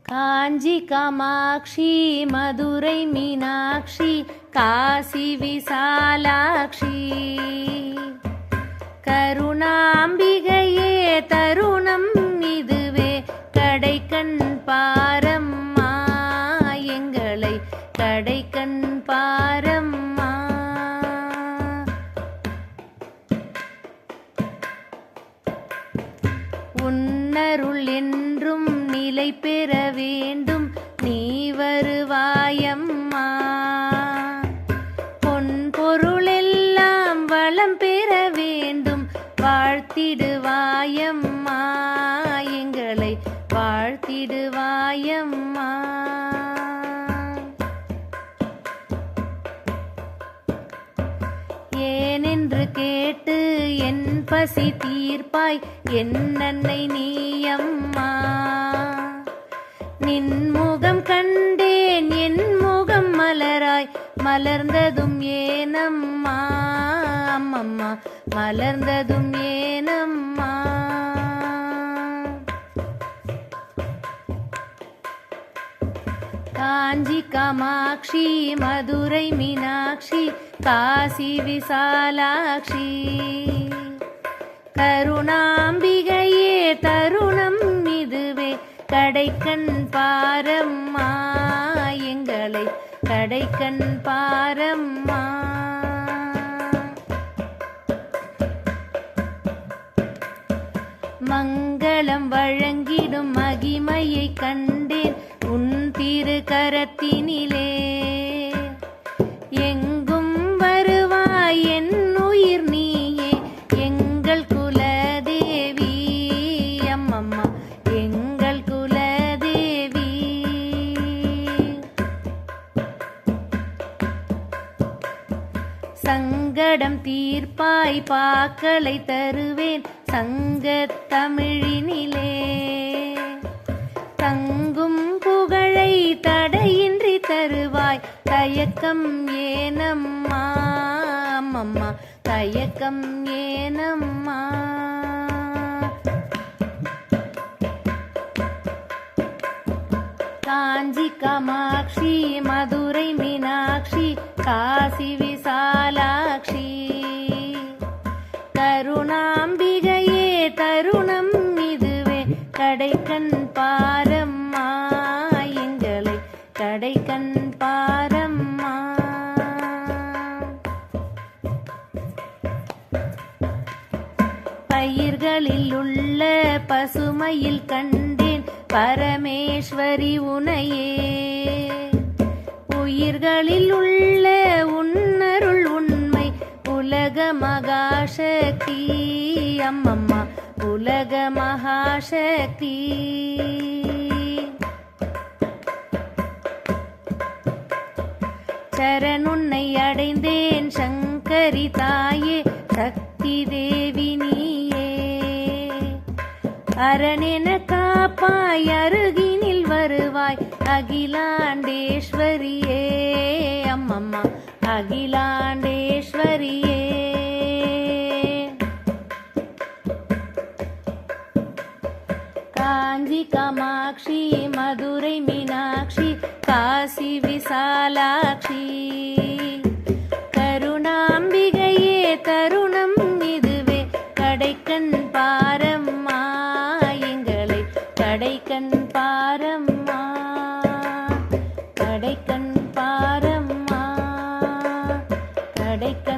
காஞ்சி காமாட்சி மதுரை மீனாட்சி காசி விசாலாட்சி கருணாம்பிகையே தருணம் இதுவே கடைக்கண் பாரம்மா எங்களை கடைக்கண் பாரம்மா. உன்னருள் என்றும் நிலை பெற வேண்டும் நீ வருவாயம்மா. பொன் பொருளெல்லாம் வளம் பெற வேண்டும் வாழ்த்திடுவாயம்மா எங்களை வாழ்த்திடுவாயம்மா. ஏனென்று கேட்டு என் பசி தீர்ப்பாய் என் அன்னை நீயம்மா. நின்முகம் கண்டேன் என் முகம் மலராய் மலர்ந்ததும் ஏனம்மா அம்மம்மா மலர்ந்ததும் ஏனம்மா. காஞ்சி காமாட்சி மதுரை மீனாட்சி காசி விசாலாட்சி கருணாம்பிகையே தருணம் இதுவே கடைக்கண் பாரம்மா எங்களை கடைக்கண் பாரம்மா. மங்களம் வழங்கிடும் மகிமையை கண்டேன் உன் திரு கரத்தினிலே. எங்கும் வருவாய் என் உயிர் நீயே எங்கள் குலதேவி அம்மம்மா எங்கள் குலதேவி. சங்கடம் தீர்ப்பாய் பாக்களை தருவேன் சங்கத் தமிழினிலே. தங்கும் புகழை தடையின்றி தருவாய் தயக்கம் ஏனம்மா அம்மம்மா தயக்கம் ஏனம்மா. காஞ்சி காமாட்சி மதுரை மீனாட்சி காசி விசாலாட்சி கருணாம்பிகையே தருணம் இதுவே கடைக்கண் பாரம்மா எங்களை கடைக்கண் பாரம்மா. பயிர்களில் உள்ள பசுமையில் கண்டேன் பரமேஸ்வரி உனையே. உயிர்களில் உள்ள உன்னருள் உண்மை உலக மகாசக்தி அம்மம்மா உலக மகாசக்தி. சரணுன்னை அடைந்தேன் சங்கரி தாயே சக்தி தேவி நீயே. அரணென காப்பாய் அருகினில் வருவாய் அகிலாண்டேஸ்வரியே அம்மம்மா அகிலாண்டேஸ்வரியே. காஞ்சி காமாட்சி மதுரை மீனாட்சி காசி விசாலாட்சி கருணாம்பிகையே தருணம் இதுவே கடைக்கண் பாரம்மா எங்களை கடைக்கண் பாரம்மா கடைக்கண் பாரம்மா கடைக்கண்